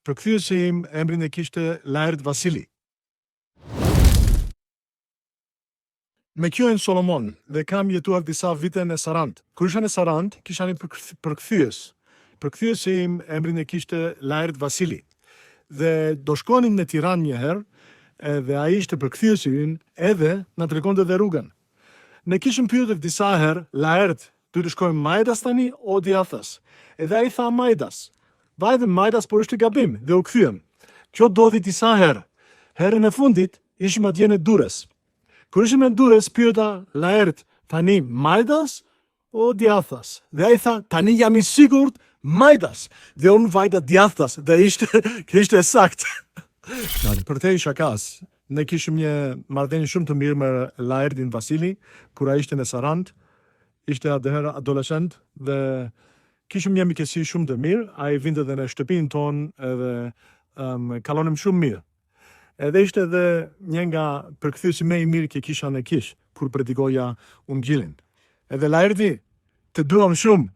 Përkthyesi im emrin e kishte Laert Vasili. Me quajnë Solomon dhe kam jetuar disa vite në Sarand. Kur isha në Sarand, kisha një përkthyes. Përkthyesi im emrin e kishte Laert Vasili. Dhe do shkonim në Tiranë një herë, edhe ai ishte përkthyesi ynë, edhe na tregonte dhe rrugën. Ne kishim pyetur disa herë, Laert, ty të shkojmë Majdas tani o djathtas? Edhe ai tha Majdas. Vajte Majdas, por është gabim, dhe u kthyem. Kjo ndodhi disa herë. Herën e fundit ishim atje në Durrës. Kur ishim në Durrës, pyeta Laert, tani Majdas o djathtas? Dhe ai tha, tani jam I sigurt Majdas. Dhe unë vajta djathtas, dhe ishte sakt. Për te shakas, ne kishim një marrëdhënie shumë të mirë me Laertin Vasili, kur ai ishte në Sarand, ishte atëherë adoleshent dhe kishim një mikesi shumë të mirë, ai vinte edhe në shtëpinë tonë edhe kalonim shumë mirë. Edhe ishte edhe një nga përkthyesi më I mirë që kisha në kish, kur predikoja Ungjillin. Edhe Laerti, të duam shumë.